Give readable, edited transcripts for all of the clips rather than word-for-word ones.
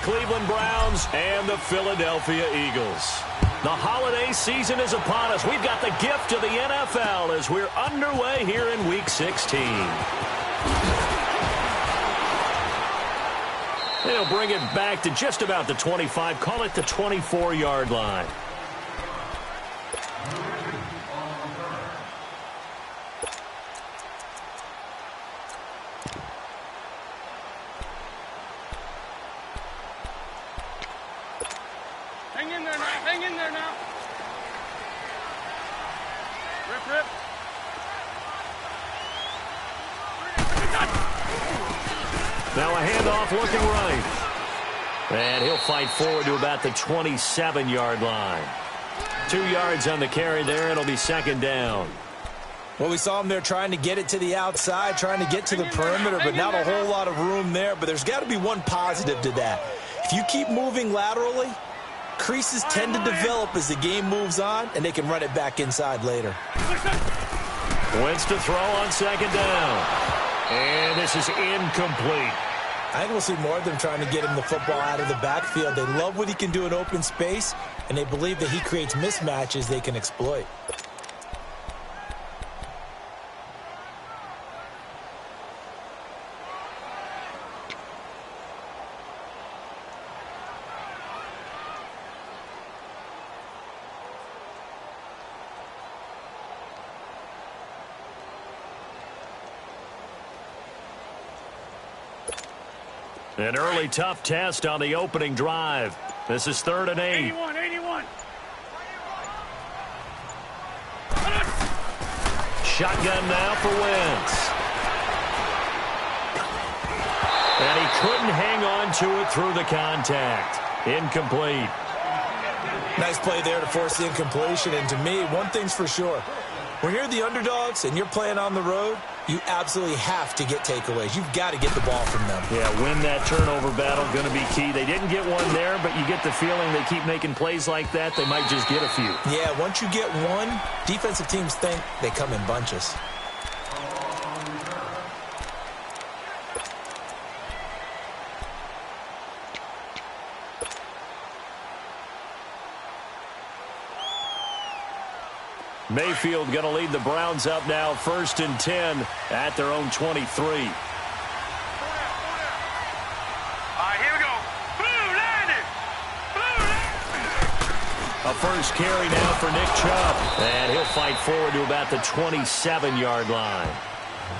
Cleveland Browns and the Philadelphia Eagles. The holiday season is upon us. We've got the gift of the NFL as we're underway here in Week 16. They'll bring it back to just about the 25, call it the 24-yard line. Hang in there now. Hang in there now. Rip, rip. Now a handoff looking right. And he'll fight forward to about the 27-yard line. 2 yards on the carry there. It'll be second down. Well, we saw him there trying to get it to the outside, trying to get to the perimeter, but not a whole lot of room there. But there's got to be one positive to that. If you keep moving laterally, creases tend to develop as the game moves on, and they can run it back inside later. Wentz to throw on second down. And this is incomplete. I think we'll see more of them trying to get him the football out of the backfield. They love what he can do in open space, and they believe that he creates mismatches they can exploit. An early tough test on the opening drive. This is 3rd and 8. 81. Shotgun now for Wentz. And he couldn't hang on to it through the contact. Incomplete. Nice play there to force the incompletion. And to me, one thing's for sure. When you're the underdogs and you're playing on the road, you absolutely have to get takeaways. You've got to get the ball from them. Yeah, win that turnover battle, going to be key. They didn't get one there, but you get the feeling they keep making plays like that, they might just get a few. Yeah, once you get one, defensive teams think they come in bunches. Mayfield going to lead the Browns up now, 1st and 10 at their own 23. All right, here we go. Blue landed. A first carry now for Nick Chubb. And he'll fight forward to about the 27-yard line.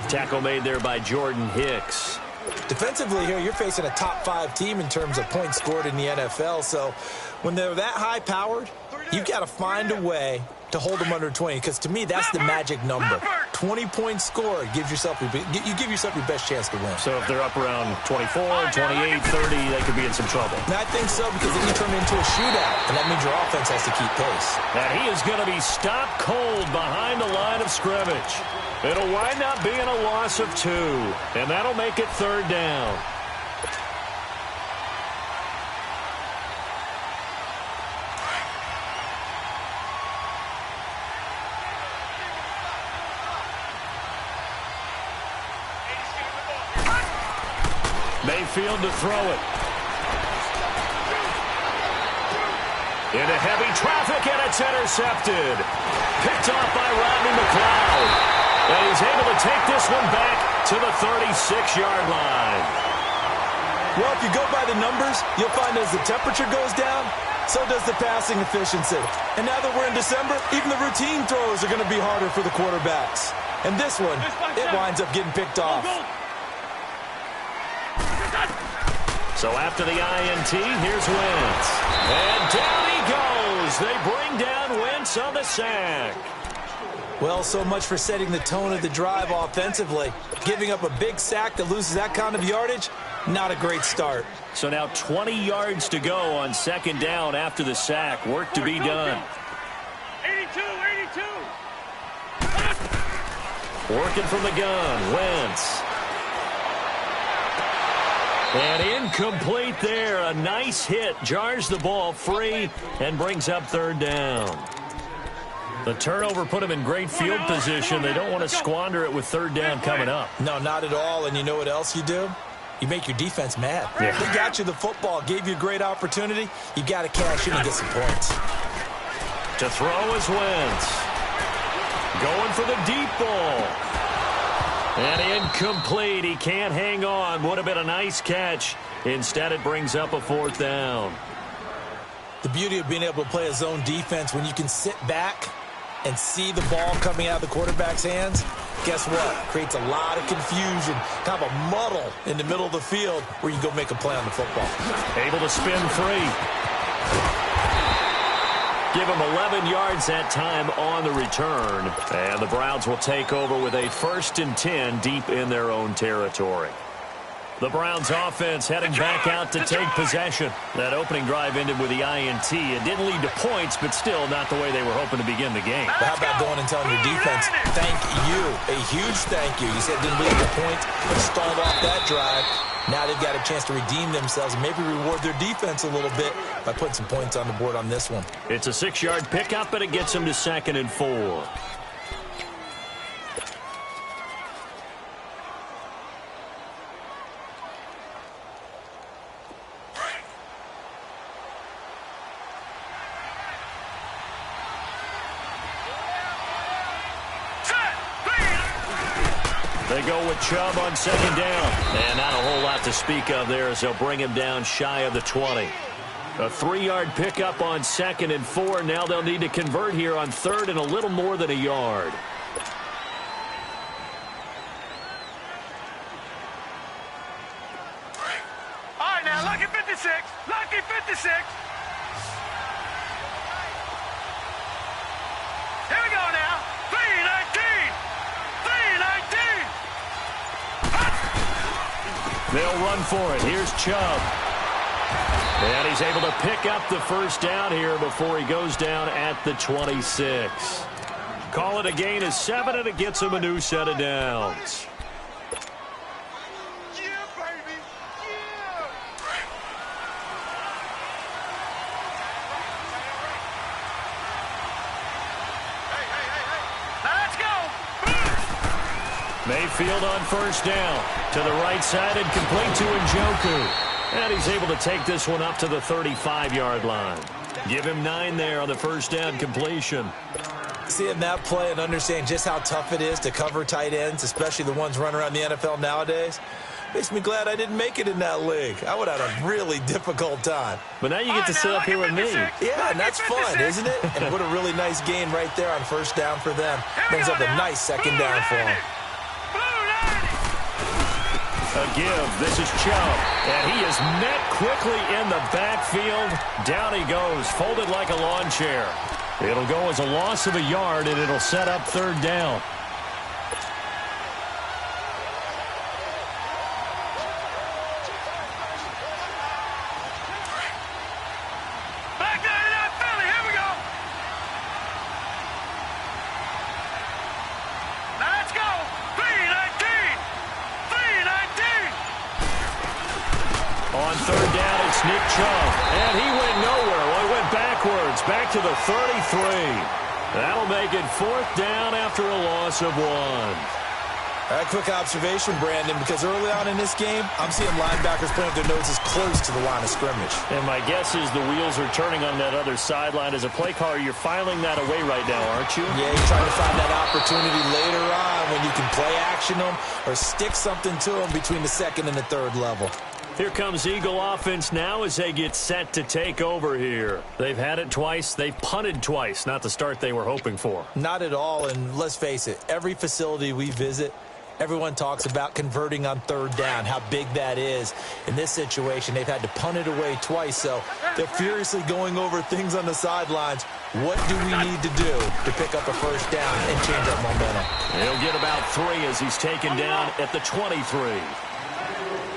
Tackle made there by Jordan Hicks. Defensively here, you're facing a top 5 team in terms of points scored in the NFL. So when they're that high-powered, you've got to find a way to hold them under 20, because to me, that's the magic number. 20 points scored gives yourself you give yourself your best chance to win. So if they're up around 24, 28, 30, they could be in some trouble. And I think so, because then you turn it into a shootout, and that means your offense has to keep pace. And he is going to be stopped cold behind the line of scrimmage. It'll wind up being a loss of 2, and that'll make it 3rd down. Mayfield to throw it. Into heavy traffic, and it's intercepted. Picked off by Rodney McLeod. And he's able to take this one back to the 36-yard line. Well, if you go by the numbers, you'll find as the temperature goes down, so does the passing efficiency. And now that we're in December, even the routine throws are going to be harder for the quarterbacks. And this one, it winds up getting picked off. So after the INT, here's Wentz. And down he goes. They bring down Wentz on the sack. Well, so much for setting the tone of the drive offensively. Giving up a big sack that loses that kind of yardage, not a great start. So now 20 yards to go on 2nd down after the sack. Work to be done. 82. Working from the gun, Wentz. And incomplete there. A nice hit. Jars the ball free and brings up 3rd down. The turnover put them in great field position. They don't want to squander it with 3rd down coming up. No, not at all. And you know what else you do? You make your defense mad. Yeah. They got you the football, gave you a great opportunity. You got to cash in and get some points. To throw is Wentz. Going for the deep ball. And incomplete. He can't hang on. Would have been a nice catch. Instead, it brings up a 4th down. The beauty of being able to play a zone defense when you can sit back and see the ball coming out of the quarterback's hands, guess what? Creates a lot of confusion, kind of a muddle in the middle of the field where you go make a play on the football. Able to spin free. Give him 11 yards that time on the return. And the Browns will take over with a 1st and 10 deep in their own territory. The Browns offense heading back out to take possession. That opening drive ended with the INT. It didn't lead to points, but still not the way they were hoping to begin the game. But how about going and telling your defense, thank you, a huge thank you. You said it didn't lead to points, but stalled off that drive. Now they've got a chance to redeem themselves and maybe reward their defense a little bit by putting some points on the board on this one. It's a 6-yard pickup, but it gets them to 2nd and 4. They go with Chubb on 2nd down. And not a whole lot to speak of there as they'll bring him down shy of the 20. A 3-yard pickup on 2nd and 4. Now they'll need to convert here on 3rd and a little more than a yard. All right, now, lucky 56. Lucky 56. Here we go now. 319. 319. They'll run for it. Here's Chubb. And he's able to pick up the 1st down here before he goes down at the 26. Call it a gain of 7, and it gets him a new set of downs. Yeah, baby. Yeah. Let's go. Mayfield on 1st down. To the right side and complete to Njoku. And he's able to take this one up to the 35-yard line. Give him 9 there on the 1st down completion. Seeing that play and understand just how tough it is to cover tight ends, especially the ones running around the NFL nowadays, makes me glad I didn't make it in that league. I would have had a really difficult time. But now you get to sit up here with me. Yeah, and that's fun, isn't it? And what a really nice gain right there on 1st down for them. Brings up a nice 2nd down for them. A give. This is Chubb. And he is met quickly in the backfield. Down he goes, folded like a lawn chair. It'll go as a loss of a yard, and it'll set up 3rd down. Back there to that Philly. Here we go. Let's go. 319. 319. On 3rd down, it's Nick Chubb. And he went nowhere. Well, he went backwards, back to the 33. That'll make it 4th down after a loss of 1. A quick observation, Brandon, because early on in this game, I'm seeing linebackers putting their noses close to the line of scrimmage. And my guess is the wheels are turning on that other sideline. As a play caller, you're filing that away right now, aren't you? Yeah, you're trying to find that opportunity later on when you can play action them or stick something to them between the 2nd and the 3rd level. Here comes Eagle offense now as they get set to take over here. They've had it twice. They've punted twice. Not the start they were hoping for. Not at all, and let's face it, every facility we visit, everyone talks about converting on 3rd down, how big that is. In this situation, they've had to punt it away twice, so they're furiously going over things on the sidelines. What do we need to do to pick up a 1st down and change our momentum? He'll get about 3 as he's taken down at the 23.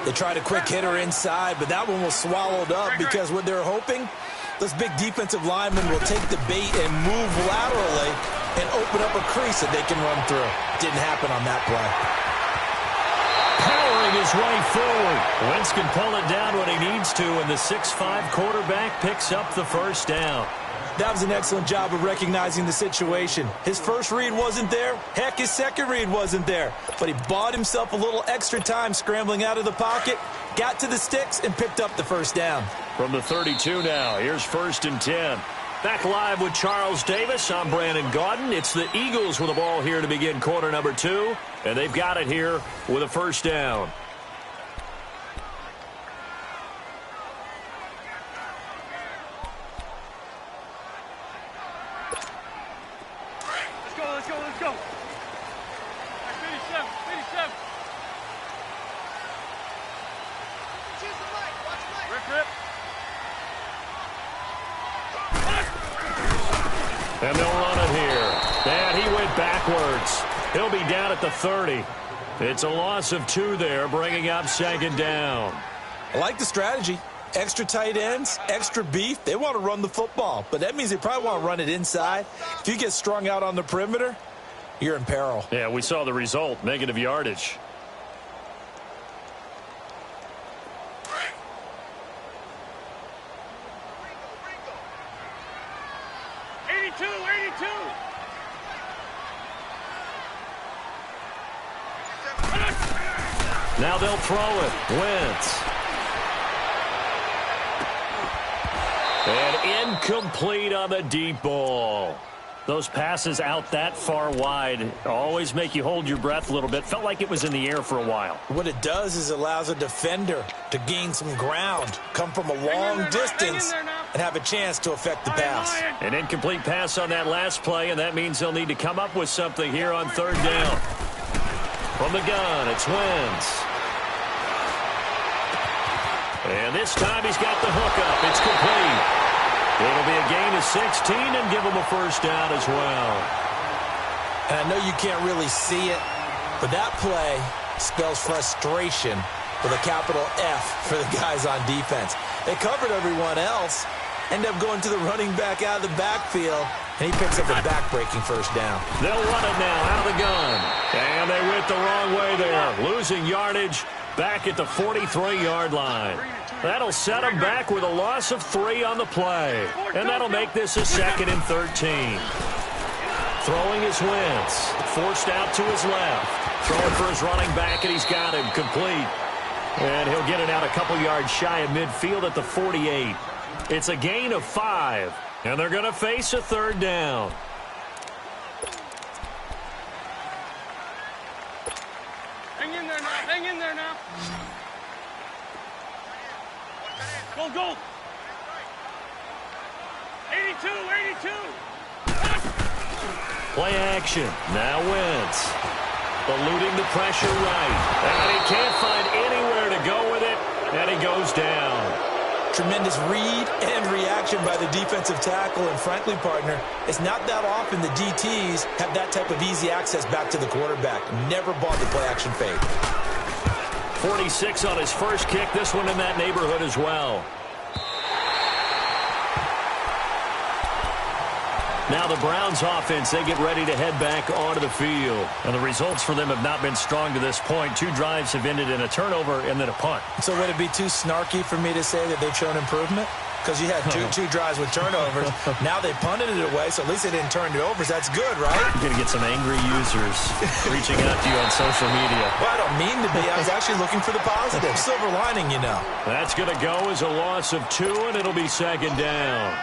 They tried a quick hitter inside, but that one was swallowed up because what they're hoping, those big defensive linemen will take the bait and move laterally and open up a crease that they can run through. Didn't happen on that play. Powering his way forward. Wentz can pull it down when he needs to, and the 6'5" quarterback picks up the 1st down. That was an excellent job of recognizing the situation. His first read wasn't there. Heck, his second read wasn't there. But he bought himself a little extra time scrambling out of the pocket got to the sticks and picked up the first down. From the 32 now, here's 1st and 10. Back live with Charles Davis. I'm Brandon Gaudin. It's the Eagles with the ball here to begin quarter number 2, and they've got it here with a first down. Let's go. Finish up. Rip. And they'll run it here. And he went backwards. He'll be down at the 30. It's a loss of 2 there, bringing up 2nd down. I like the strategy. Extra tight ends, extra beef. They want to run the football, but that means they probably want to run it inside. If you get strung out on the perimeter, you're in peril. Yeah, we saw the result, negative yardage. Now they'll throw it. Wentz. And incomplete on the deep ball. Those passes out that far wide always make you hold your breath a little bit. Felt like it was in the air for a while. What it does is it allows a defender to gain some ground, come from a long distance, and have a chance to affect the pass. An incomplete pass on that last play, and that means they'll need to come up with something here on 3rd down. From the gun, it's Wentz. And this time he's got the hook up. It's complete. It'll be a gain of 16 and give him a first down as well. And I know you can't really see it, but that play spells frustration with a capital F for the guys on defense. They covered everyone else, end up going to the running back out of the backfield, and he picks up a back-breaking first down. They'll run it now out of the gun. And they went the wrong way there, losing yardage back at the 43-yard line. That'll set him back with a loss of 3 on the play. And that'll make this a 2nd and 13. Throwing is Wentz. Forced out to his left. Throwing for his running back, and he's got him complete. And he'll get it out a couple yards shy of midfield at the 48. It's a gain of 5. And they're going to face a 3rd down. Hang in there now. Go. 82. Play action. Now Wentz. Eluding the pressure right. And he can't find anywhere to go with it. And he goes down. Tremendous read and reaction by the defensive tackle. And frankly, partner, it's not that often the DTs have that type of easy access back to the quarterback. Never bought the play action fake. 46 on his first kick. This one in that neighborhood as well. Now the Browns offense, they get ready to head back onto the field. And the results for them have not been strong to this point. 2 drives have ended in a turnover and then a punt. So would it be too snarky for me to say that they've shown improvement? Because you had two drives with turnovers. Now they punted it away, so at least they didn't turn it over. So that's good, right? You're going to get some angry users reaching out to you on social media. Well, I don't mean to be. I was actually looking for the positive. Silver lining, you know. That's going to go as a loss of 2, and it'll be 2nd down.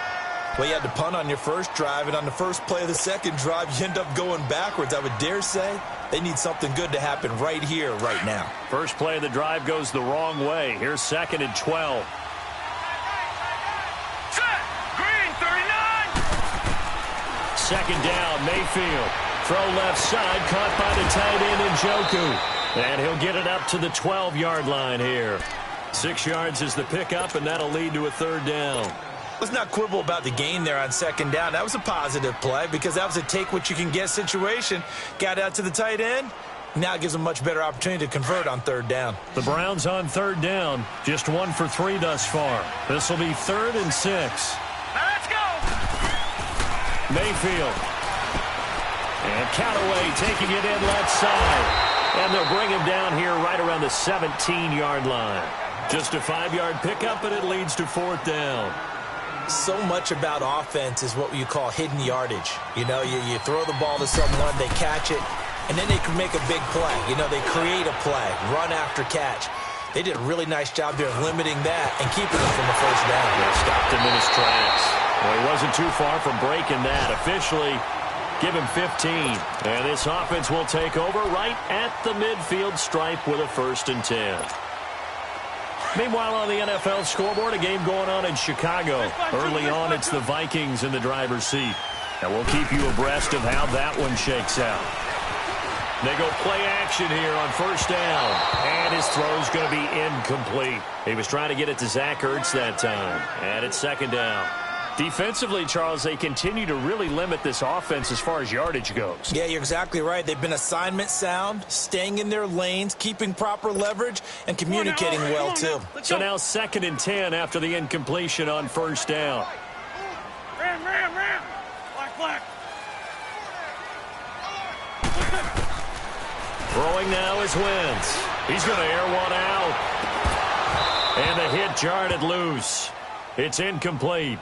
Well, you had to punt on your first drive, and on the first play of the second drive, you end up going backwards. I would dare say they need something good to happen right here, right now. First play of the drive goes the wrong way. Here's 2nd and 12. Green, 39. 2nd down, Mayfield. Throw left side, caught by the tight end Njoku. And he'll get it up to the 12-yard line here. 6 yards is the pickup, and that'll lead to a 3rd down. Let's not quibble about the gain there on 2nd down. That was a positive play because that was a take-what-you-can-get situation. Got out to the tight end. Now it gives them a much better opportunity to convert on 3rd down. The Browns on 3rd down, just 1 for 3 thus far. This will be 3rd and 6. Now let's go. Mayfield. And Callaway taking it in left side. And they'll bring him down here right around the 17-yard line. Just a 5-yard pickup, and it leads to 4th down. So much about offense is what you call hidden yardage. You know, you throw the ball to someone, they catch it, and then they can make a big play. You know, they create a play, run after catch. They did a really nice job there of limiting that and keeping them from the first down. Yeah, stopped him in his tracks. Well, he wasn't too far from breaking that. Officially, give him 15. And this offense will take over right at the midfield stripe with a 1st and 10. Meanwhile, on the NFL scoreboard, a game going on in Chicago. Early on, it's the Vikings in the driver's seat. And we'll keep you abreast of how that one shakes out. They go play action here on 1st down. And his throw's going to be incomplete. He was trying to get it to Zach Ertz that time. And it's 2nd down. Defensively, Charles, they continue to really limit this offense as far as yardage goes. Yeah, you're exactly right. They've been assignment sound, staying in their lanes, keeping proper leverage, and communicating well, too. So now 2nd and 10 after the incompletion on 1st down. Ram. Black. Throwing now is Wentz. He's going to air one out. And the hit jarred it loose. It's incomplete.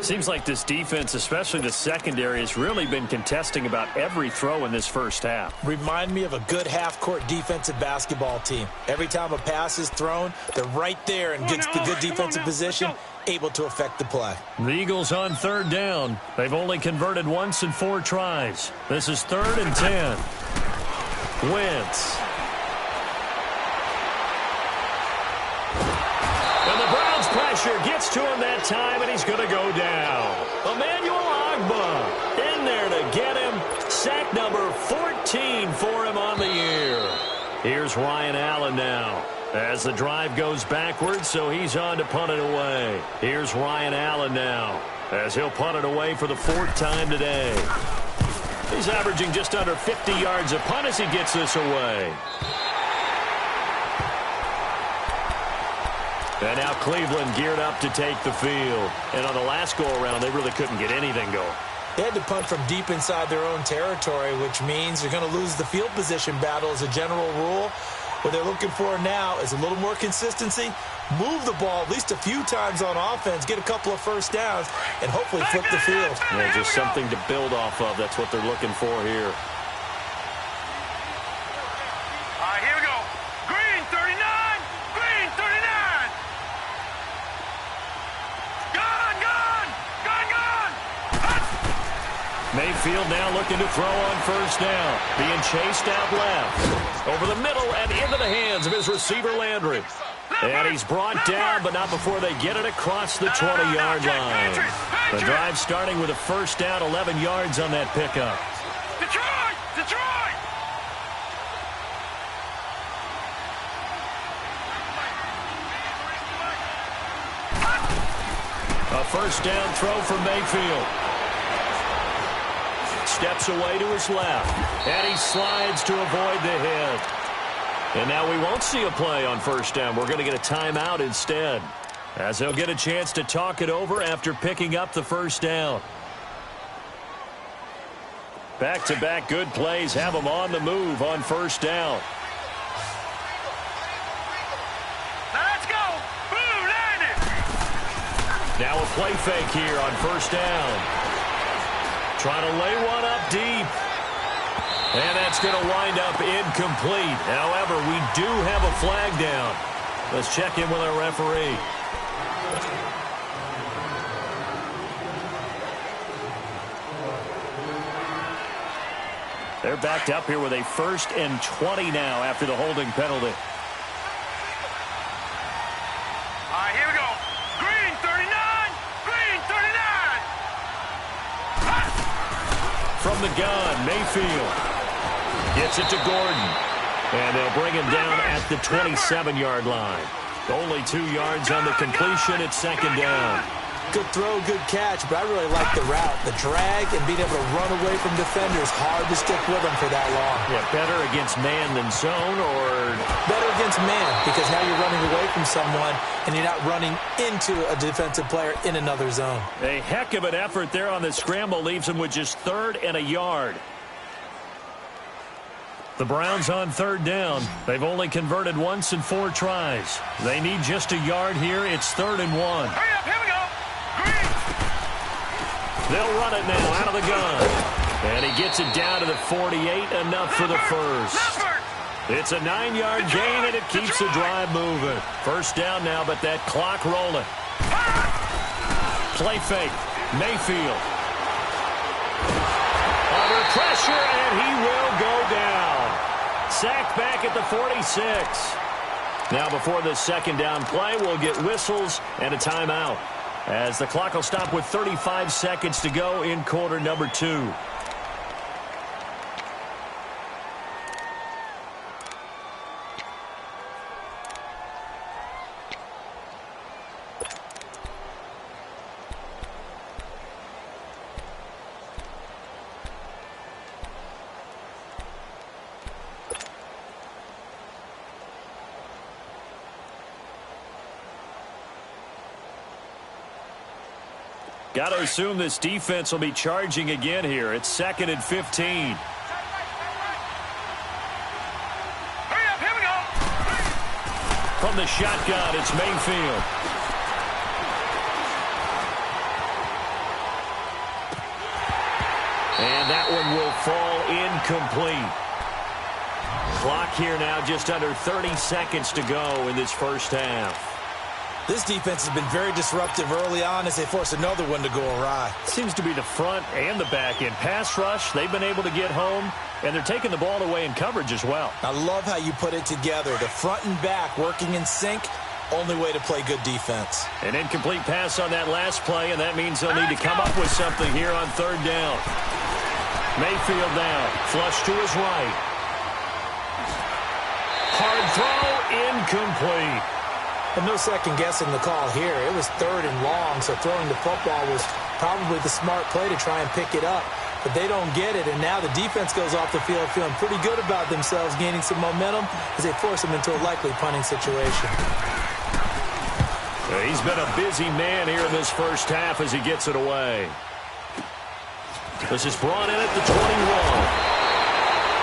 Seems like this defense, especially the secondary, has really been contesting about every throw in this first half. Remind me of a good half-court defensive basketball team. Every time a pass is thrown, they're right there and gets the good defensive position, able to affect the play. The Eagles on 3rd down. They've only converted once in 4 tries. This is 3rd and 10. Wentz. And the Browns pressure gets to him that time, and he's going to go down. Emmanuel Ogbah in there to get him. Sack number 14 for him on the year. Here's Ryan Allen now as the drive goes backwards, so he's on to punt it away. Here's Ryan Allen now as he'll punt it away for the 4th time today. He's averaging just under 50 yards a punt as he gets this away. And now Cleveland geared up to take the field. And on the last go-around, they really couldn't get anything going. They had to punt from deep inside their own territory, which means they're going to lose the field position battle as a general rule. What they're looking for now is a little more consistency, move the ball at least a few times on offense, get a couple of 1st downs, and hopefully flip the field. Yeah, just something to build off of. That's what they're looking for here. All right, here we go. Green 39. Green 39. Gone. Mayfield now looking to throw on 1st down. Being chased out left. Over the middle and into the hands of his receiver, Landry. And he's brought down, but not before they get it across the 20-yard line. The drive starting with a 1st down, 11 yards on that pickup. Detroit! A 1st down throw for Mayfield. Steps away to his left. And he slides to avoid the hit. And now we won't see a play on 1st down. We're going to get a timeout instead, as they'll get a chance to talk it over after picking up the 1st down. Back-to-back good plays have them on the move on 1st down. Let's go. Boom, landed. Now a play fake here on 1st down. Trying to lay one up deep. And that's going to wind up incomplete. However, we do have a flag down. Let's check in with our referee. They're backed up here with a 1st and 20 now after the holding penalty. All right, here we go. Green 39. Green 39. From the gun, Mayfield gets it to Gordon. And they'll bring him down at the 27-yard line. Only 2 yards on the completion. It's 2nd down. Good throw, good catch, but I really like the route. The drag and being able to run away from defenders, hard to stick with them for that long. Yeah, better against man than zone, or better against man, because now you're running away from someone and you're not running into a defensive player in another zone. A heck of an effort there on the scramble leaves him with just 3rd and a yard. The Browns on 3rd down. They've only converted once in 4 tries. They need just a yard here. It's 3rd and 1. Hurry up, here we go. Green. They'll run it now out of the gun. And he gets it down to the 48, enough for the first. It's a 9-yard gain, and it keeps the drive moving. First down now, but that clock rolling. Play fake. Mayfield. Under pressure, and he will go down. Sacked back at the 46. Now before this second down play, we'll get whistles and a timeout, as the clock will stop with 35 seconds to go in quarter number 2. Got to assume this defense will be charging again here. It's 2nd and 15. Hurry up, here we go. From the shotgun, it's Mayfield. And that one will fall incomplete. Clock here now just under 30 seconds to go in this first half. This defense has been very disruptive early on as they force another one to go awry. Seems to be the front and the back end. Pass rush, they've been able to get home, and they're taking the ball away in coverage as well. I love how you put it together. The front and back working in sync, only way to play good defense. An incomplete pass on that last play, and that means they'll need to come up with something here on third down. Mayfield now, flush to his right. Hard throw, incomplete. And no second guessing the call here. It was 3rd and long, so throwing the football was probably the smart play to try and pick it up. But they don't get it, and now the defense goes off the field feeling pretty good about themselves, gaining some momentum as they force them into a likely punting situation. He's been a busy man here in this first half as he gets it away. This is brought in at the 21.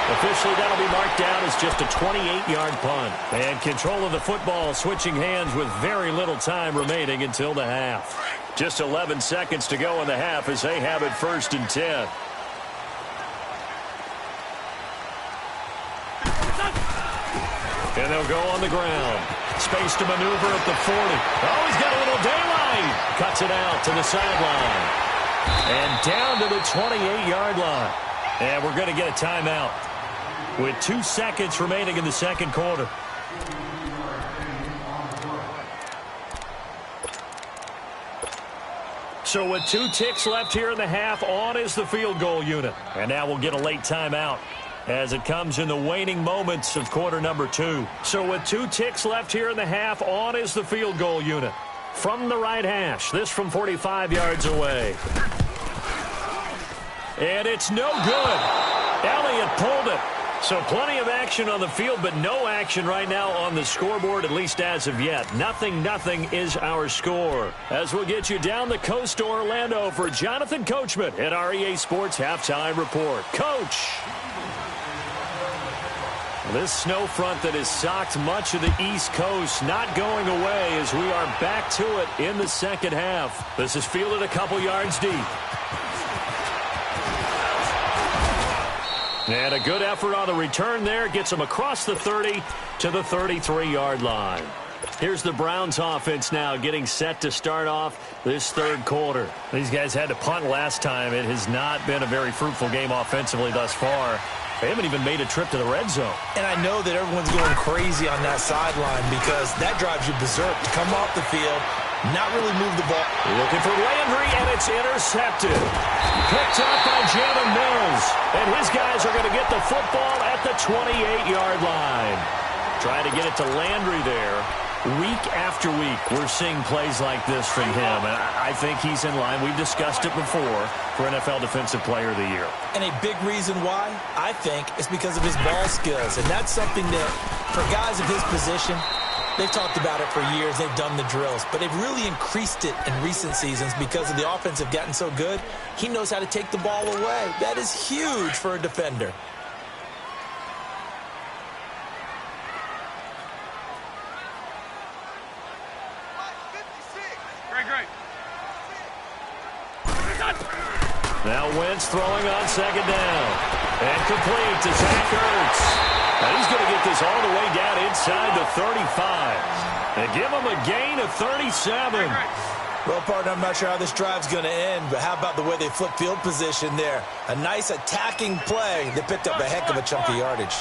Officially, that'll be marked down as just a 28-yard punt. And control of the football switching hands with very little time remaining until the half. Just 11 seconds to go in the half as they have it 1st and 10. And they'll go on the ground. Space to maneuver at the 40. Oh, he's got a little daylight. Cuts it out to the sideline. And down to the 28-yard line. And we're going to get a timeout with 2 seconds remaining in the second quarter. So with 2 ticks left here in the half, on is the field goal unit. And now we'll get a late timeout as it comes in the waning moments of quarter number 2. So with 2 ticks left here in the half, on is the field goal unit. From the right hash, this from 45 yards away. And it's no good. Elliott pulled it. So plenty of action on the field, but no action right now on the scoreboard, at least as of yet. 0-0 is our score. As we'll get you down the coast to Orlando for Jonathan Coachman at our EA Sports Halftime Report. Coach! This snow front that has socked much of the East Coast not going away as we are back to it in the second half. This is fielded a couple yards deep. And a good effort on the return there. Gets them across the 30 to the 33-yard line. Here's the Browns offense now getting set to start off this third quarter. These guys had to punt last time. It has not been a very fruitful game offensively thus far. They haven't even made a trip to the red zone. And I know that everyone's going crazy on that sideline because that drives you berserk to come off the field, not really move the ball. Looking for Landry, and it's intercepted. Picked up by Jalen Mills. And his guys are going to get the football at the 28-yard line. Trying to get it to Landry there. Week after week, we're seeing plays like this from him. And I think he's in line. We've discussed it before for NFL Defensive Player of the Year. And a big reason why, I think, is because of his ball skills. And that's something that, for guys of his position, they've talked about it for years. They've done the drills. But they've really increased it in recent seasons because of the offense have gotten so good. He knows how to take the ball away. That is huge for a defender. Now Wentz throwing on second down. And complete to Zach Ertz. And he's going to get this all the way down inside the 35. And give him a gain of 37. Well, partner, I'm not sure how this drive's going to end, but how about the way they flip field position there? A nice attacking play that picked up a heck of a chunk of yardage.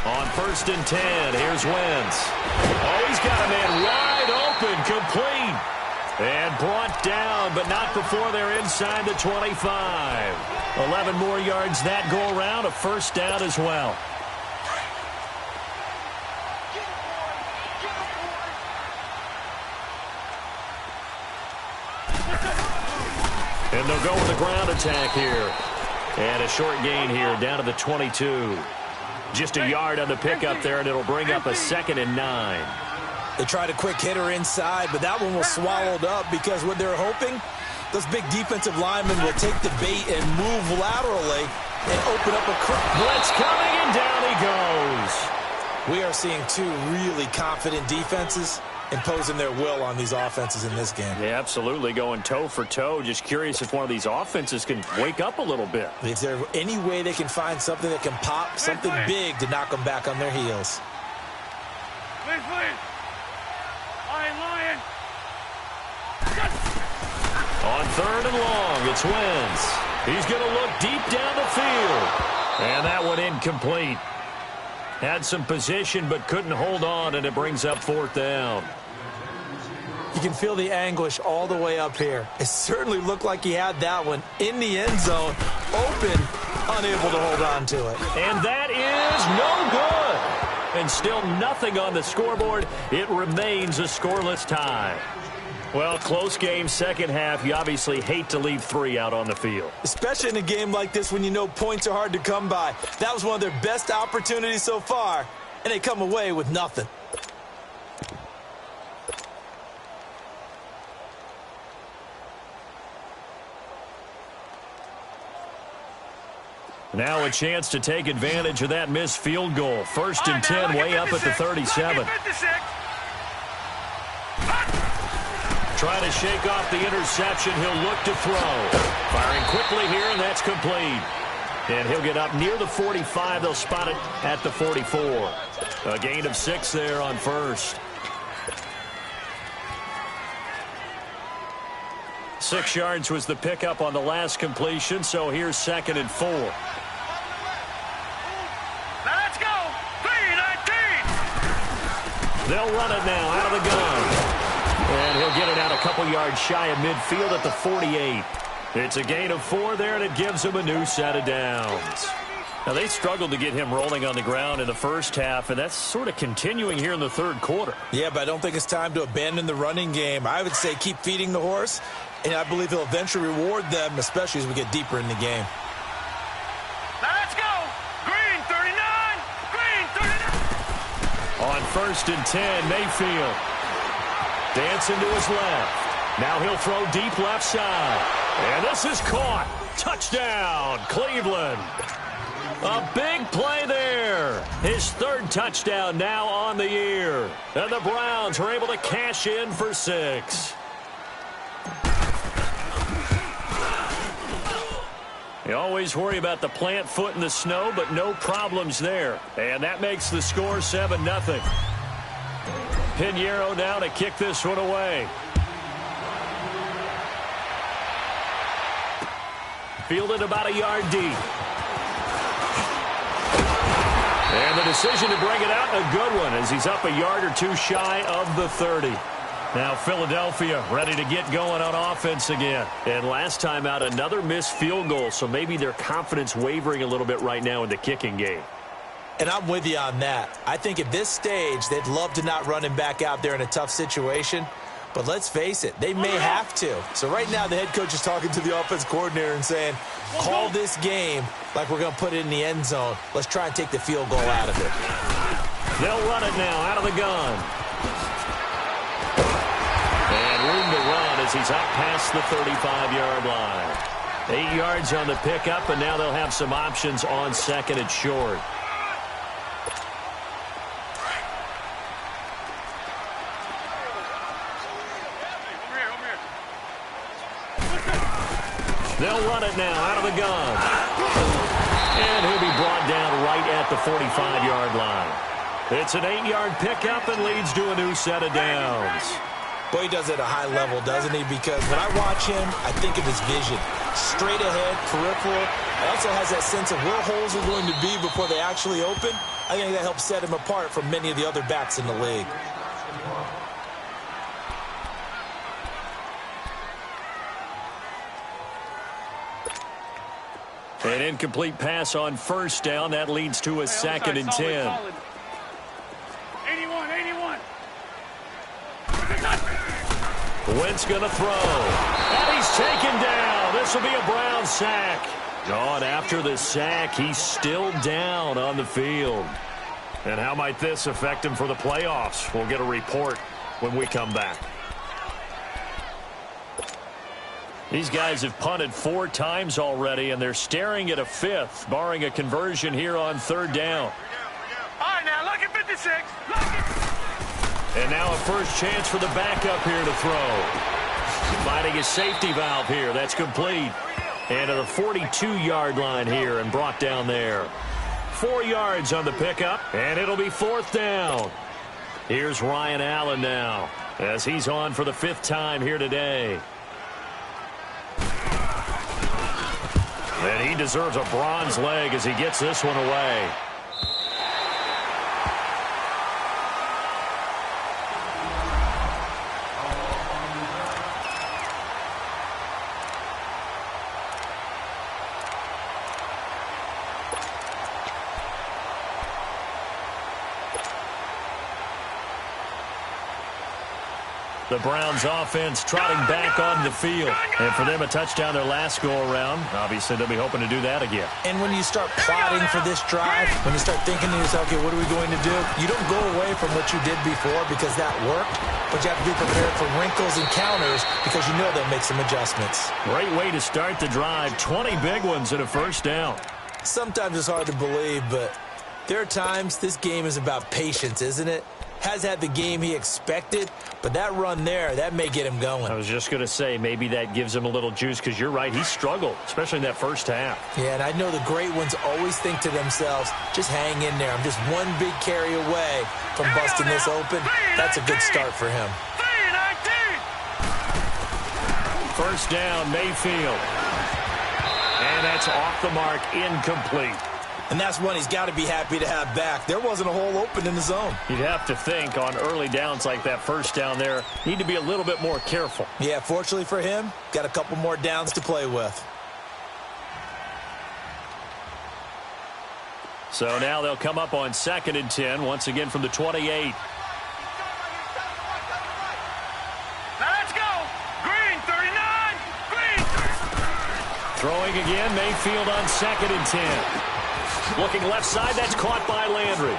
On 1st and 10, here's Wentz. Oh, he's got a man wide open, complete. And brought down, but not before they're inside the 25. 11 more yards that go around, a first down as well. And they'll go with a ground attack here. And a short gain here down to the 22. Just a yard on the pickup there, and it'll bring up a 2nd and 9. They tried a quick hitter inside, but that one was swallowed up because what they're hoping, those big defensive linemen will take the bait and move laterally and open up a blitz coming, and down he goes. We are seeing two really confident defenses imposing their will on these offenses in this game. Yeah, absolutely, going toe for toe. Just curious if one of these offenses can wake up a little bit. Is there any way they can find something that can pop, something big to knock them back on their heels? Please. Lion. On 3rd and long, it's Wentz. He's going to look deep down the field. And that one incomplete. Had some position but couldn't hold on, and it brings up 4th down. You can feel the anguish all the way up here. It certainly looked like he had that one in the end zone, open, unable to hold on to it. And that is no good. And still nothing on the scoreboard. It remains a scoreless tie. Well, close game, second half. You obviously hate to leave 3 out on the field. Especially in a game like this when you know points are hard to come by. That was one of their best opportunities so far, and they come away with nothing. Now a chance to take advantage of that missed field goal. 1st and 10, way up at the 37. Trying to shake off the interception. He'll look to throw. Firing quickly here, and that's complete. And he'll get up near the 45. They'll spot it at the 44. A gain of 6 there on 1st. 6 yards was the pickup on the last completion, so here's 2nd and 4. Let's go! 3-19! They'll run it now out of the gun. And he'll get it out a couple yards shy of midfield at the 48. It's a gain of 4 there, and it gives him a new set of downs. Now, they struggled to get him rolling on the ground in the first half, and that's sort of continuing here in the 3rd quarter. Yeah, but I don't think it's time to abandon the running game. I would say keep feeding the horse, and I believe he'll eventually reward them, especially as we get deeper in the game. Let's go! Green 39! Green 39! On 1st and 10, Mayfield. Dancing to his left. Now he'll throw deep left side. And this is caught. Touchdown, Cleveland. A big play there. His 3rd touchdown now on the year. And the Browns are able to cash in for 6. You always worry about the plant foot in the snow, but no problems there. And that makes the score 7-0. Pinheiro now to kick this one away. Fielded about a yard deep. And the decision to bring it out, a good one, as he's up a yard or 2 shy of the 30. Now Philadelphia ready to get going on offense again. And last time out, another missed field goal, so maybe their confidence wavering a little bit right now in the kicking game. And I'm with you on that. I think at this stage, they'd love to not run him back out there in a tough situation. But let's face it, they may have to. So right now, the head coach is talking to the offense coordinator and saying, call this game like we're going to put it in the end zone. Let's try and take the field goal out of it. They'll run it now out of the gun. And room to run as he's up past the 35-yard line. 8 yards on the pickup, and now they'll have some options on 2nd and short. They'll run it now out of the gun. And he'll be brought down right at the 45-yard line. It's an 8-yard pickup and leads to a new set of downs. Boy, he does it at a high level, doesn't he? Because when I watch him, I think of his vision. Straight ahead, peripheral. He also has that sense of where holes are going to be before they actually open. I think that helps set him apart from many of the other backs in the league. An incomplete pass on first down. That leads to a second and 10. 81. Wentz going to throw. And he's taken down. This will be a Brown sack. On after the sack, he's still down on the field. And how might this affect him for the playoffs? We'll get a report when we come back. These guys have punted 4 times already, and they're staring at a 5th, barring a conversion here on third down. All right, now, look at 56. Look at... And now a first chance for the backup here to throw. Finding a safety valve here. That's complete. And to the 42-yard line here and brought down there. 4 yards on the pickup, and it'll be 4th down. Here's Ryan Allen now as he's on for the 5th time here today. And he deserves a bronze leg as he gets this one away. The Browns offense trotting back on the field. And for them, a touchdown their last go-around. Obviously, they'll be hoping to do that again. And when you start plotting for this drive, when you start thinking to yourself, okay, what are we going to do? You don't go away from what you did before because that worked, but you have to be prepared for wrinkles and counters because you know they'll make some adjustments. Great way to start the drive. 20 big ones and a first down. Sometimes it's hard to believe, but there are times this game is about patience, isn't it? Has had the game he expected, but that run there, that may get him going. I was just going to say, maybe that gives him a little juice because you're right, he struggled, especially in that first half. Yeah, and I know the great ones always think to themselves, just hang in there. I'm just one big carry away from busting this open. That's a good start for him. 3-19. First down, Mayfield. And that's off the mark, incomplete. And that's one he's got to be happy to have back. There wasn't a hole open in the zone. You'd have to think on early downs like that first down there, need to be a little bit more careful. Yeah, fortunately for him, got a couple more downs to play with. So now they'll come up on 2nd and 10, once again from the 28. Now let's go. Green, 39. Green. Throwing again, Mayfield on 2nd and 10. Looking left side, that's caught by Landry.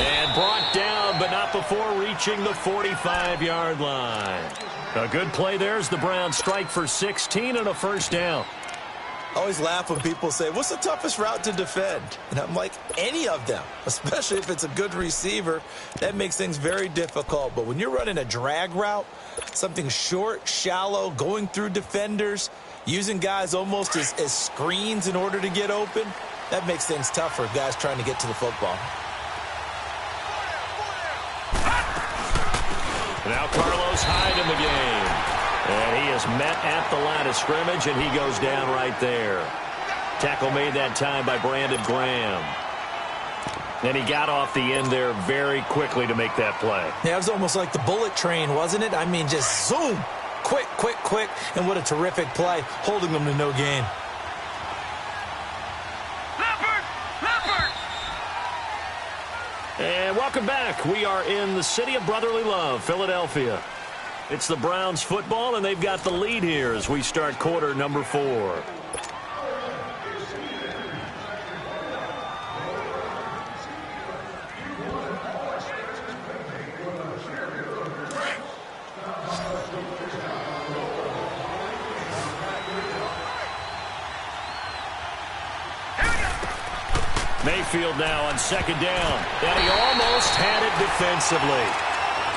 And brought down, but not before reaching the 45-yard line. A good play there as the Browns strike for 16 and a first down. I always laugh when people say, what's the toughest route to defend? And I'm like, any of them, especially if it's a good receiver. That makes things very difficult. But when you're running a drag route, something short, shallow, going through defenders, using guys almost as screens in order to get open, that makes things tough for guys trying to get to the football. Now Carlos Hyde in the game. And he is met at the line of scrimmage, and he goes down right there. Tackle made that time by Brandon Graham. And he got off the end there very quickly to make that play. Yeah, it was almost like the bullet train, wasn't it? I mean, just zoom. Quick, quick, quick. And what a terrific play, holding them to no gain. And welcome back. We are in the city of brotherly love, Philadelphia. It's the Browns football, and they've got the lead here as we start quarter number 4. Mayfield now on 2nd down, and he almost had it defensively.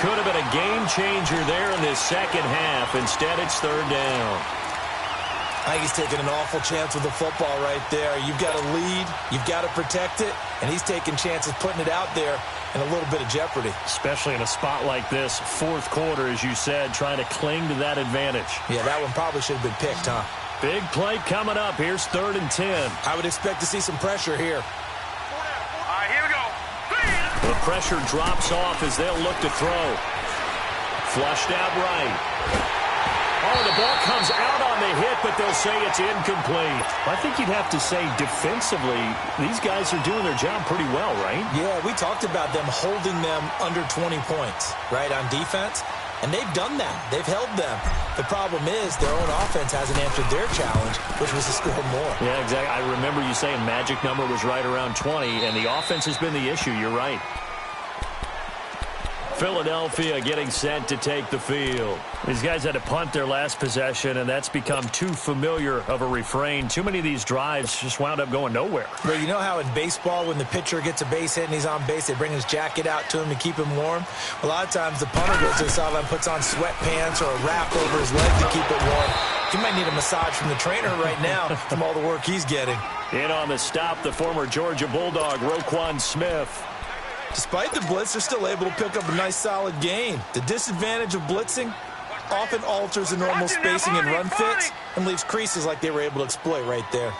Could have been a game changer there in this second half. Instead, it's 3rd down. I think he's taking an awful chance with the football right there. You've got to lead, you've got to protect it, and he's taking chances putting it out there in a little bit of jeopardy. Especially in a spot like this, fourth quarter, as you said, trying to cling to that advantage. Yeah, that one probably should have been picked, huh? Big play coming up. Here's 3rd and 10. I would expect to see some pressure here. All right, here we go. The pressure drops off as they'll look to throw. Flushed out right. Oh, the ball comes out on the hit, but they'll say it's incomplete. I think you'd have to say defensively, these guys are doing their job pretty well, right? Yeah, we talked about them holding them under 20 points, right, on defense. And they've done that. They've held them. The problem is their own offense hasn't answered their challenge, which was to score more. Yeah, exactly. I remember you saying magic number was right around 20, and the offense has been the issue. You're right. Philadelphia getting set to take the field. These guys had to punt their last possession, and that's become too familiar of a refrain. Too many of these drives just wound up going nowhere. But you know how in baseball, when the pitcher gets a base hit and he's on base, they bring his jacket out to him to keep him warm? A lot of times the punter goes to the sideline, puts on sweatpants or a wrap over his leg to keep it warm. He might need a massage from the trainer right now from all the work he's getting. In on the stop, the former Georgia Bulldog, Roquan Smith. Despite the blitz, they're still able to pick up a nice solid gain. The disadvantage of blitzing often alters the normal spacing and run fits and leaves creases like they were able to exploit right there.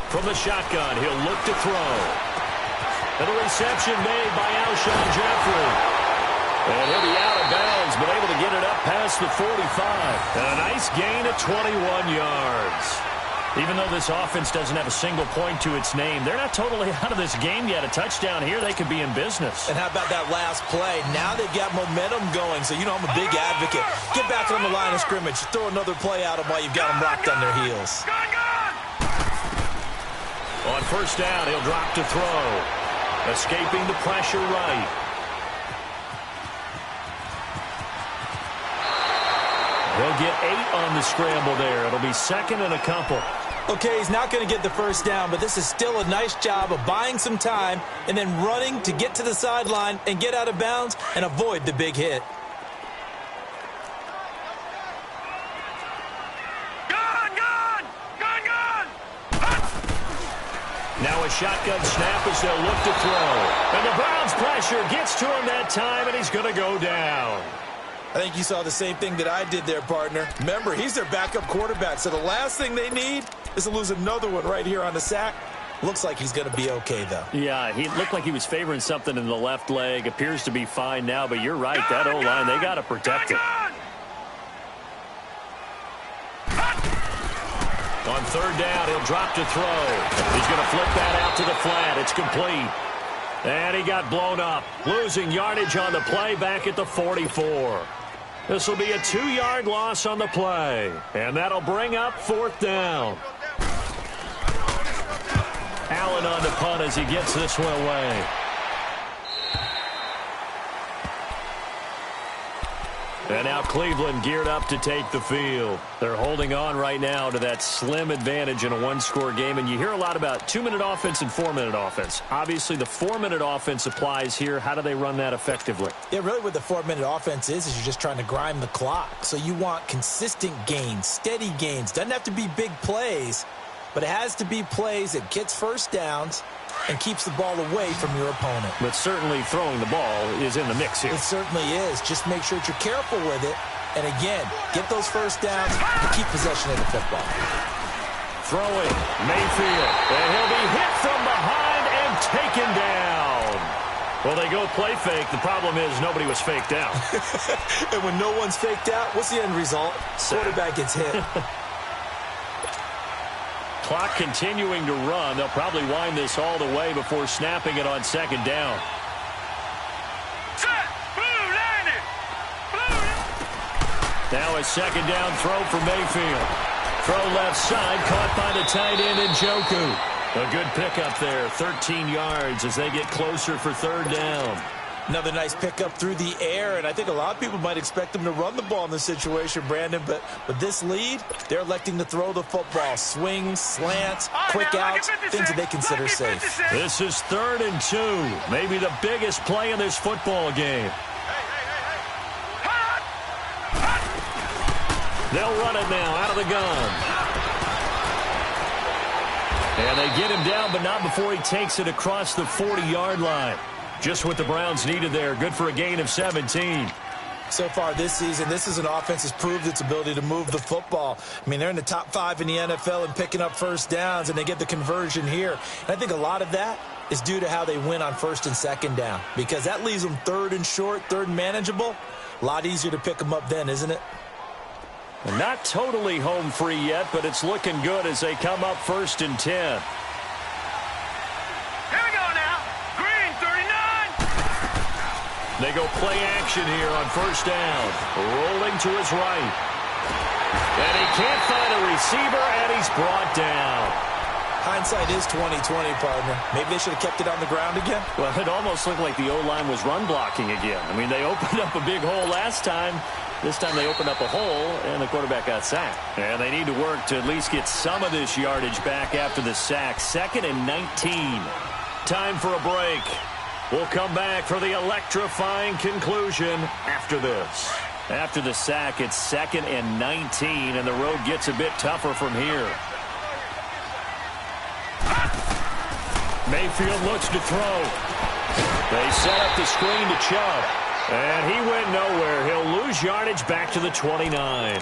From the shotgun, he'll look to throw. And a reception made by Alshon Jeffrey. And he'll be out of bounds, but able to get it up past the 45. And a nice gain of 21 yards. Even though this offense doesn't have a single point to its name, they're not totally out of this game yet. A touchdown here, they could be in business. And how about that last play? Now they've got momentum going, so you know I'm a big advocate. Get back on the line of scrimmage. Throw another play at them while you've got them locked on their heels. On first down, he'll drop to throw. Escaping the pressure right. He'll get 8 on the scramble there. It'll be 2nd and a couple. Okay, he's not going to get the first down, but this is still a nice job of buying some time and then running to get to the sideline and get out of bounds and avoid the big hit. Now a shotgun snap as they'll look to throw. And the Browns' pressure gets to him that time, and he's going to go down. I think you saw the same thing that I did there, partner. Remember, he's their backup quarterback, so the last thing they need is to lose another one right here on the sack. Looks like he's going to be okay, though. Yeah, he looked like he was favoring something in the left leg. Appears to be fine now, but you're right. That O-line, they got to protect it. On third down, he'll drop to throw. He's going to flip that out to the flat. It's complete. And he got blown up. Losing yardage on the play back at the 44. This will be a 2-yard loss on the play. And that'll bring up 4th down. Allen on the punt as he gets this one away. And now Cleveland geared up to take the field. They're holding on right now to that slim advantage in a one-score game. And you hear a lot about 2-minute offense and 4-minute offense. Obviously, the 4-minute offense applies here. How do they run that effectively? Yeah, really what the 4-minute offense is you're just trying to grind the clock. So you want consistent gains, steady gains. Doesn't have to be big plays, but it has to be plays that gets first downs and keeps the ball away from your opponent. But certainly throwing the ball is in the mix here. It certainly is. Just make sure that you're careful with it. And again, get those first downs and keep possession of the football. Throwing, Mayfield. And he'll be hit from behind and taken down. Well, they go play fake. The problem is nobody was faked out. And when no one's faked out, what's the end result? Quarterback gets hit. Clock continuing to run. They'll probably wind this all the way before snapping it on 2nd down. Now a 2nd down throw for Mayfield. Throw left side, caught by the tight end Njoku. A good pickup there, 13 yards as they get closer for 3rd down. Another nice pickup through the air, and I think a lot of people might expect them to run the ball in this situation, Brandon, but with this lead, they're electing to throw the football. Swings, slants, quick outs, things that they consider safe. This is 3rd and 2, maybe the biggest play in this football game. They'll run it now out of the gun. And they get him down, but not before he takes it across the 40-yard line. Just what the Browns needed there. Good for a gain of 17. So far this season, this is an offense that's proved its ability to move the football. I mean, they're in the top 5 in the NFL in picking up first downs, and they get the conversion here. And I think a lot of that is due to how they win on first and second down, because that leaves them third and short, third and manageable. A lot easier to pick them up then, isn't it? Not totally home free yet, but it's looking good as they come up first and 10. Here we go now. Green, 39. They go play action here on first down. Rolling to his right. And he can't find a receiver, and he's brought down. Hindsight is 20/20, partner. Maybe they should have kept it on the ground again. Well, it almost looked like the O-line was run blocking again. I mean, they opened up a big hole last time. This time they opened up a hole, and the quarterback got sacked. And they need to work to at least get some of this yardage back after the sack. 2nd and 19. Time for a break. We'll come back for the electrifying conclusion after this. After the sack, it's 2nd and 19, and the road gets a bit tougher from here. Mayfield looks to throw. They set up the screen to Chubb. And he went nowhere. He'll lose yardage back to the 29.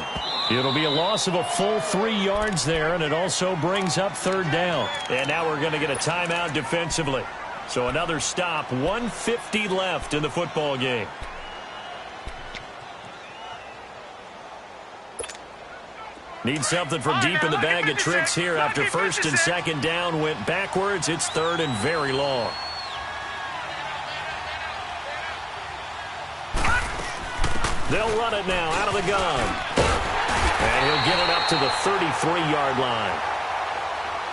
It'll be a loss of a full 3 yards there, and it also brings up third down. And now we're going to get a timeout defensively. So another stop, 1:50 left in the football game. Need something from deep in the bag of tricks here after first and second down went backwards. It's third and very long. They'll run it now out of the gun. And he'll get it up to the 33-yard line.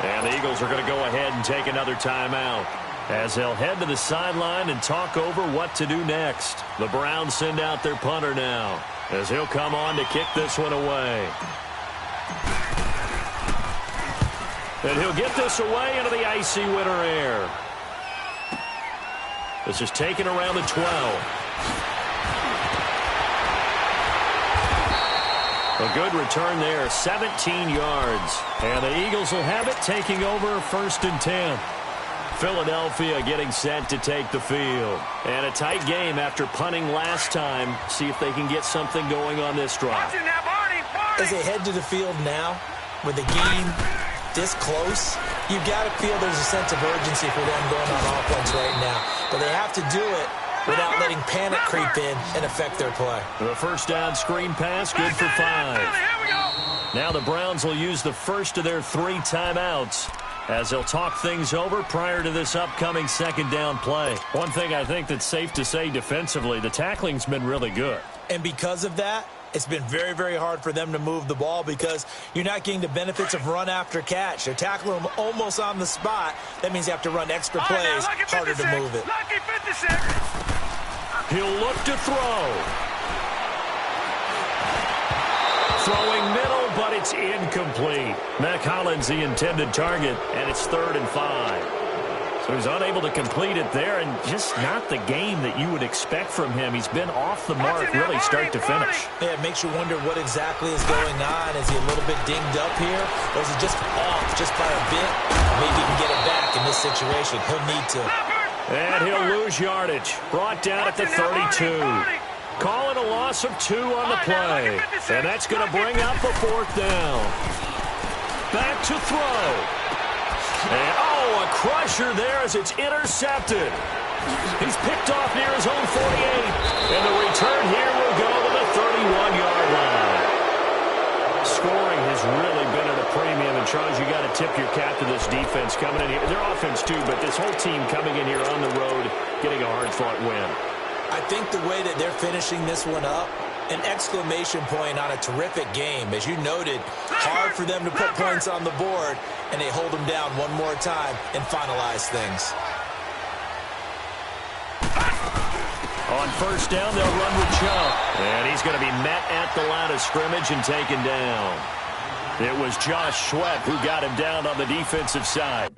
And the Eagles are going to go ahead and take another timeout as they'll head to the sideline and talk over what to do next. The Browns send out their punter now as he'll come on to kick this one away. And he'll get this away into the icy winter air. This is taken around the 12. A good return there, 17 yards. And the Eagles will have it, taking over first and 10. Philadelphia getting set to take the field. And a tight game after punting last time. See if they can get something going on this drive. As they head to the field now, with the game this close, you've got to feel there's a sense of urgency for them going on offense right now. But they have to do it without letting panic creep in and affect their play. The first down screen pass, good for 5. Now the Browns will use the first of their 3 timeouts as they'll talk things over prior to this upcoming second down play. One thing I think that's safe to say defensively, the tackling's been really good. And because of that, it's been very, very hard for them to move the ball because you're not getting the benefits of run after catch. They're tackling them almost on the spot. That means they have to run extra plays, harder to move it. He'll look to throw. Throwing middle, but it's incomplete. Mac Hollins the intended target, and it's 3rd and 5. So he's unable to complete it there, and just not the game that you would expect from him. He's been off the mark really start to finish. Yeah, it makes you wonder what exactly is going on. Is he a little bit dinged up here, or is he just off just by a bit? Maybe he can get it back in this situation. He'll need to. And he'll lose yardage. Brought down at the 32. Calling a loss of 2 on the play. And that's going to bring up a 4th down. Back to throw. And, a crusher there as it's intercepted. He's picked off near his own 48. And the return here will go to the 31-yard line. Scoring has really been at a premium. And, Charles, you got to tip your cap to this defense coming in here. Their offense, too, but this whole team coming in here on the road, getting a hard-fought win. I think the way that they're finishing this one up, an exclamation point on a terrific game. As you noted, hard for them to put points on the board, and they hold them down one more time and finalize things. On first down, they'll run with Chubb. And he's going to be met at the line of scrimmage and taken down. It was Josh Sweat who got him down on the defensive side.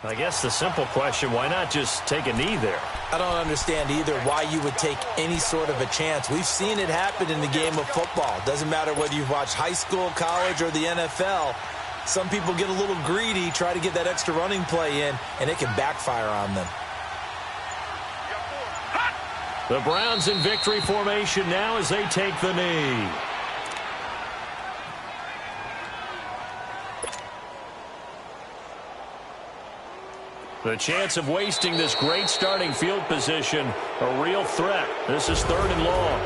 I guess the simple question, why not just take a knee there? I don't understand either why you would take any sort of a chance. We've seen it happen in the game of football. Doesn't matter whether you've watched high school, college, or the NFL. Some people get a little greedy, try to get that extra running play in, and it can backfire on them. The Browns in victory formation now as they take the knee. The chance of wasting this great starting field position, a real threat. This is 3rd and long.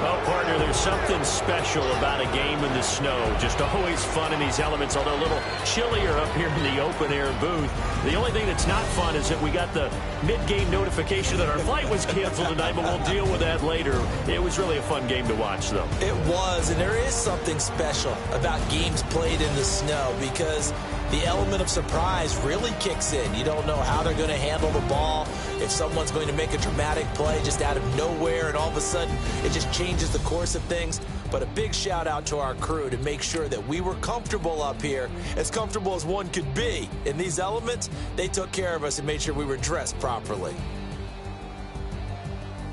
Oh, partner, there's something special about a game in the snow. Just always fun in these elements, although a little chillier up here in the open-air booth. The only thing that's not fun is that we got the mid-game notification that our flight was canceled tonight, but we'll deal with that later. It was really a fun game to watch, though. It was, and there is something special about games played in the snow because the element of surprise really kicks in. You don't know how they're going to handle the ball, if someone's going to make a dramatic play just out of nowhere, and all of a sudden it just changes the course of things. But a big shout out to our crew to make sure that we were comfortable up here, as comfortable as one could be. In these elements, they took care of us and made sure we were dressed properly.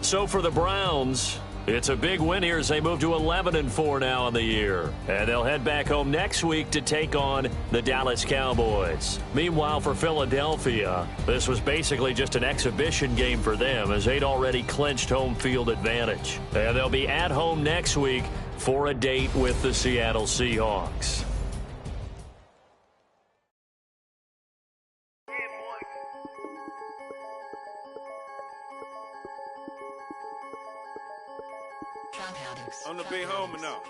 So for the Browns, it's a big win here as they move to 11-4 now in the year. And they'll head back home next week to take on the Dallas Cowboys. Meanwhile, for Philadelphia, this was basically just an exhibition game for them as they'd already clinched home field advantage. And they'll be at home next week for a date with the Seattle Seahawks. I'm the big homie now.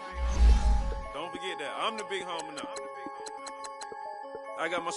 Don't forget that. I'm the big homie now. I got my